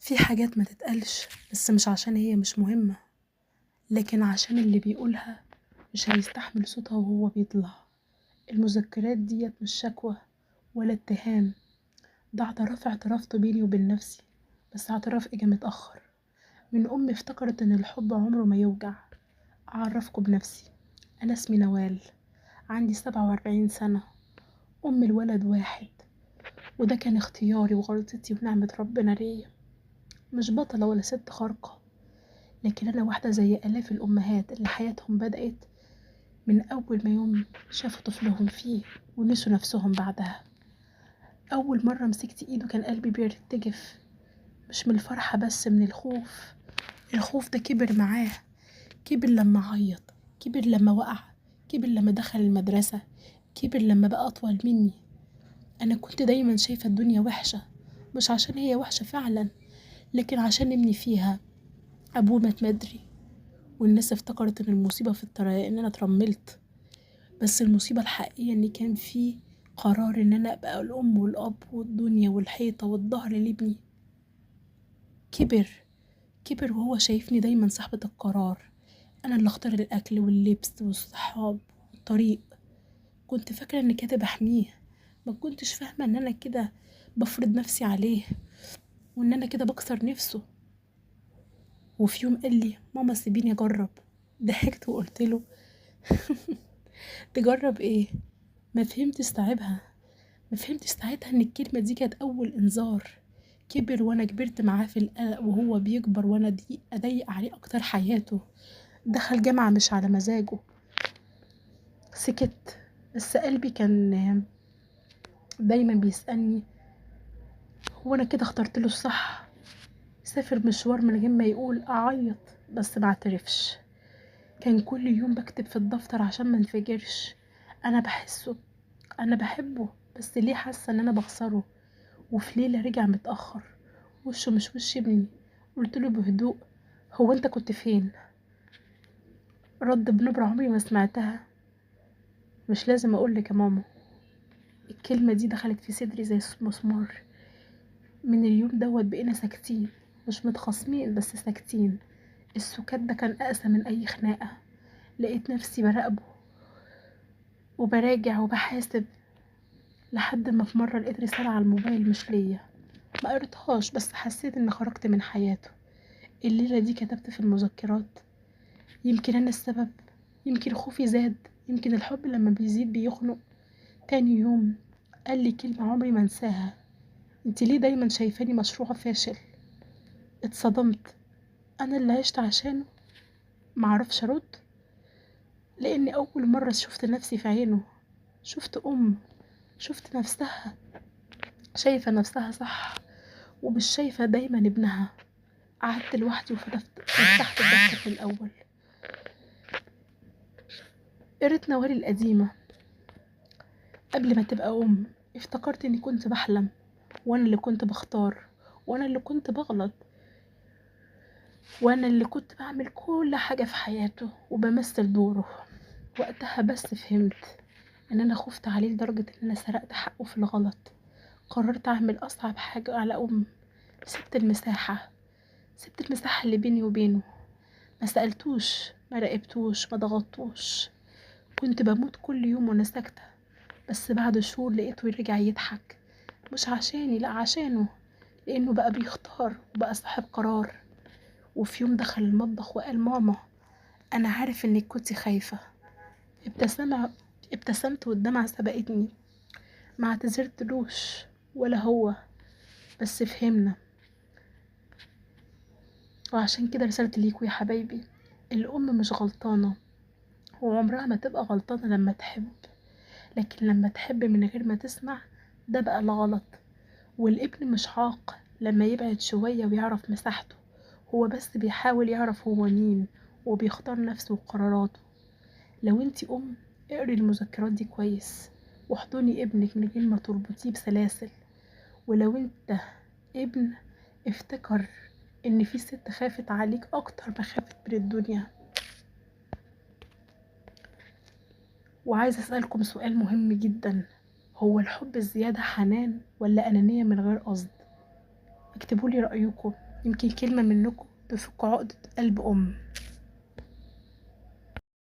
في حاجات ما تتقالش بس مش عشان هي مش مهمة، لكن عشان اللي بيقولها مش هيستحمل صوتها وهو بيطلع. المذكرات ديت مش شكوى ولا اتهام، ده اعتراف بيني وبين نفسي، بس اعتراف اجى متأخر من أمي افتكرت إن الحب عمره ما يوجع. أعرفكم بنفسي، أنا اسمي نوال، عندي 47 سنة، أم الولد واحد، وده كان اختياري وغلطتي ونعمة ربنا ليا. مش بطلة ولا ست خارقة، لكن أنا واحدة زي آلاف الأمهات اللي حياتهم بدأت من أول ما يوم شافوا طفلهم فيه ونسوا نفسهم بعدها. أول مرة مسكت إيده كان قلبي بيرتجف، مش من الفرحة بس من الخوف. الخوف ده كبر معاه، كبر لما عيط، كبر لما وقع، كبر لما دخل المدرسة، كبر لما بقى أطول مني. أنا كنت دايما شايفة الدنيا وحشة، مش عشان هي وحشة فعلا، لكن عشان ابني فيها أبوه مات بدري، والناس افتكرت ان المصيبة في الطريق ان انا اترملت، بس المصيبة الحقيقية ان كان في قرار ان انا ابقى الام والاب والدنيا والحيطة والظهر لابني. كبر، كبر وهو شايفني دايما صاحبة القرار، انا اللي اختار الاكل واللبس والصحاب والطريق. كنت فاكرة اني كده بحميه، ما كنتش فاهمة ان انا كده بفرض نفسي عليه، وان انا كده بكسر نفسه. وفي يوم قال لي ماما سيبيني اجرب، ضحكت وقلت له تجرب ايه؟ ما فهمت استوعبها، ما فهمت ساعتها ان الكلمة دي كانت اول انذار. كبر وانا كبرت معاه في القلق، وهو بيكبر وانا اضيق عليه اكتر حياته. دخل جامعة مش على مزاجه، سكت، بس قلبي كان دايما بيسألني هو انا كده اخترت له الصح؟ سافر مشوار من غير ما يقول، اعيط بس ما اعترفش. كان كل يوم بكتب في الدفتر عشان ما انفجرش، انا بحسه، انا بحبه، بس ليه حاسه ان انا بخسره؟ وفي ليله رجع متاخر، وشه مش وش ابني. قلت له بهدوء هو انت كنت فين؟ رد بنبره عمري ما سمعتها، مش لازم اقولك يا ماما. الكلمه دي دخلت في صدري زي مسمار. من اليوم دوت بقينا ساكتين، مش متخاصمين بس ساكتين. السكات ده كان اقسى من اي خناقه. لقيت نفسي براقبه وبراجع وبحاسب، لحد ما في مره لقيت رساله على الموبايل مش ليا. ما قريتهاش بس حسيت اني خرجت من حياته. الليلة دي كتبت في المذكرات، يمكن أنا السبب، يمكن خوفي زاد، يمكن الحب لما بيزيد بيخنق. تاني يوم قال لي كلمة عمري ما انساها، انت ليه دايما شايفاني مشروع فاشل؟ اتصدمت، انا اللي عشت عشانه؟ معرفش ارد، لاني اول مرة شفت نفسي في عينه. شفت شفت نفسها شايفة نفسها صح، ومش شايفة دايما ابنها. قعدت لوحدي وفتحت الدفتر من الأول، قريت نوال القديمة. قبل ما تبقى افتكرت اني كنت بحلم، وانا اللي كنت بختار، وانا اللي كنت بغلط، وانا اللي كنت بعمل كل حاجة في حياته وبمثل دوره. وقتها بس فهمت ان انا خفت عليه لدرجة ان انا سرقت حقه في الغلط. قررت اعمل اصعب حاجة على سبت المساحة، سبت المساحة اللي بيني وبينه. ما سألتوش، ما راقبتوش، ما ضغطتوش. كنت بموت كل يوم وانا ساكتة، بس بعد شهور لقيته رجع يضحك. مش عشاني، لا عشانه، لانه بقى بيختار وبقى صاحب قرار. وفي يوم دخل المطبخ وقال ماما انا عارف انك كنتي خايفة. ابتسم ابتسمت والدمعة سبقتني. ما اعتذرتلوش ولا هو، بس فهمنا. وعشان كده رسالتي ليكوا يا حبايبي، الام مش غلطانة، وعمرها ما تبقى غلطانة لما تحب، لكن لما تحب من غير ما تسمع ده بقى الغلط. والابن مش عاق لما يبعد شوية ويعرف مساحته، هو بس بيحاول يعرف هو مين، وبيختار نفسه وقراراته. لو انتي اقري المذكرات دي كويس، واحضني ابنك من غير ما تربطيه بسلاسل. ولو انت ابن، افتكر ان في ست خافت عليك اكتر ما خافت من الدنيا. وعايزة اسألكم سؤال مهم جدا، هو الحب الزيادة حنان ولا أنانية من غير قصد؟ اكتبولي رأيكم. يمكن كلمة منكم تفك عقدة قلب أم.